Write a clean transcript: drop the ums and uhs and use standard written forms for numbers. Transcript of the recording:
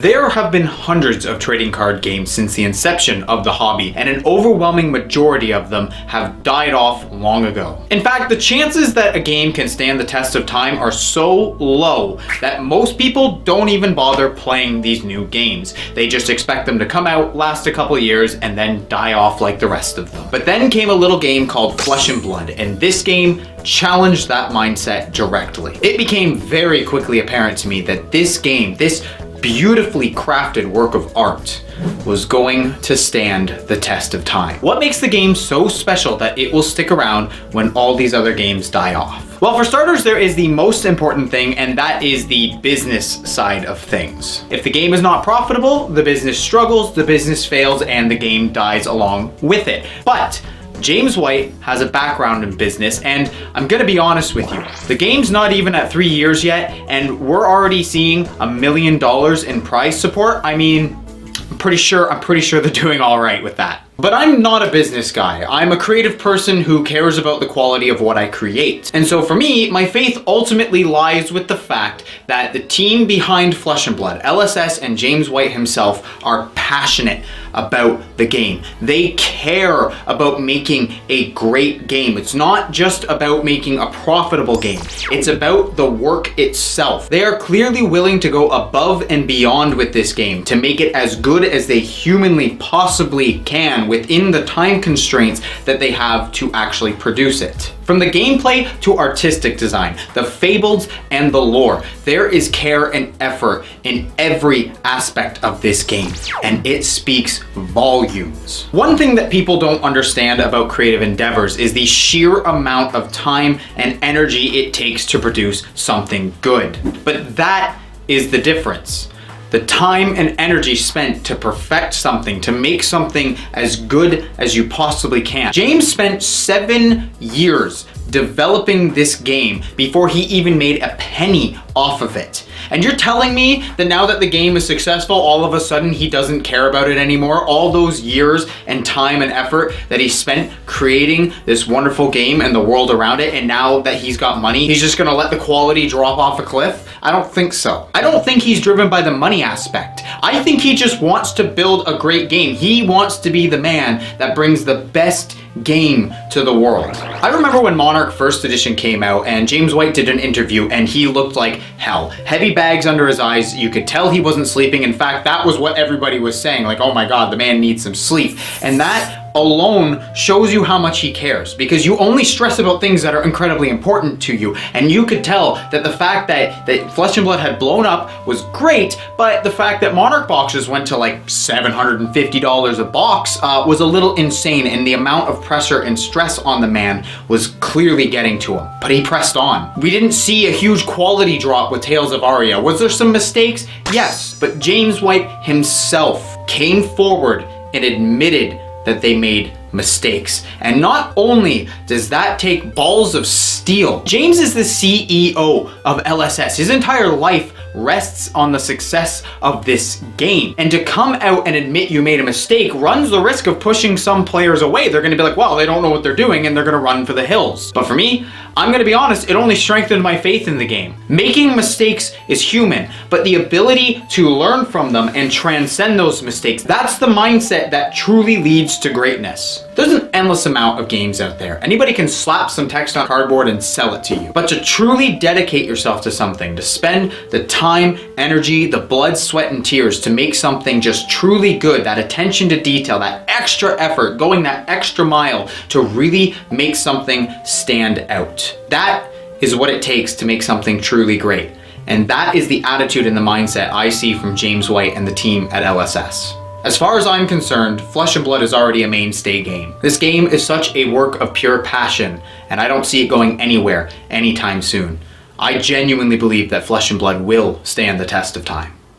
There have been hundreds of trading card games since the inception of the hobby, and an overwhelming majority of them have died off long ago. In fact, the chances that a game can stand the test of time are so low that most people don't even bother playing these new games. They just expect them to come out, last a couple years, and then die off like the rest of them. But then came a little game called Flesh and Blood, and this game challenged that mindset directly. It became very quickly apparent to me that this game, this beautifully crafted work of art, was going to stand the test of time. What makes the game so special that it will stick around when all these other games die off? Well, for starters, there is the most important thing, and that is the business side of things. If the game is not profitable, the business struggles, the business fails, and the game dies along with it. But James White has a background in business, and I'm gonna be honest with you. The game's not even at 3 years yet, and we're already seeing $1 million in prize support. I mean, I'm pretty sure they're doing all right with that. But I'm not a business guy. I'm a creative person who cares about the quality of what I create. And so for me, my faith ultimately lies with the fact that the team behind Flesh and Blood, LSS and James White himself, are passionate about the game. They care about making a great game. It's not just about making a profitable game. It's about the work itself. They are clearly willing to go above and beyond with this game to make it as good as they humanly possibly can within the time constraints that they have to actually produce it. From the gameplay to artistic design, the fables and the lore, there is care and effort in every aspect of this game, and it speaks volumes. One thing that people don't understand about creative endeavors is the sheer amount of time and energy it takes to produce something good. But that is the difference. The time and energy spent to perfect something, to make something as good as you possibly can. James spent 7 years developing this game before he even made a penny off of it. And you're telling me that now that the game is successful, all of a sudden he doesn't care about it anymore? All those years and time and effort that he spent creating this wonderful game and the world around it, and now that he's got money, he's just gonna let the quality drop off a cliff? I don't think so. I don't think he's driven by the money aspect. I think he just wants to build a great game. He wants to be the man that brings the best game to the world. I remember when Monarch First Edition came out and James White did an interview and he looked like hell. Heavy bags under his eyes, you could tell he wasn't sleeping. In fact, that was what everybody was saying, like, oh my God, the man needs some sleep. And that alone shows you how much he cares, because you only stress about things that are incredibly important to you. And you could tell that the fact that Flesh and Blood had blown up was great, but the fact that Monarch boxes went to like $750 a box was a little insane, and the amount of pressure and stress on the man was clearly getting to him. But he pressed on. We didn't see a huge quality drop with Tales of Aria. Was there some mistakes? Yes, but James White himself came forward and admitted that they made mistakes. And not only does that take balls of steel, James is the CEO of LSS. His entire life rests on the success of this game. And to come out and admit you made a mistake runs the risk of pushing some players away. They're gonna be like, well, they don't know what they're doing, and they're gonna run for the hills. But for me, I'm gonna be honest, it only strengthened my faith in the game. Making mistakes is human, but the ability to learn from them and transcend those mistakes, that's the mindset that truly leads to greatness. There's an endless amount of games out there. Anybody can slap some text on cardboard and sell it to you. But to truly dedicate yourself to something, to spend the time, energy, the blood, sweat, and tears to make something just truly good, that attention to detail, that extra effort, going that extra mile to really make something stand out. That is what it takes to make something truly great. And that is the attitude and the mindset I see from James White and the team at LSS. As far as I'm concerned, Flesh and Blood is already a mainstay game. This game is such a work of pure passion, and I don't see it going anywhere anytime soon. I genuinely believe that Flesh and Blood will stand the test of time.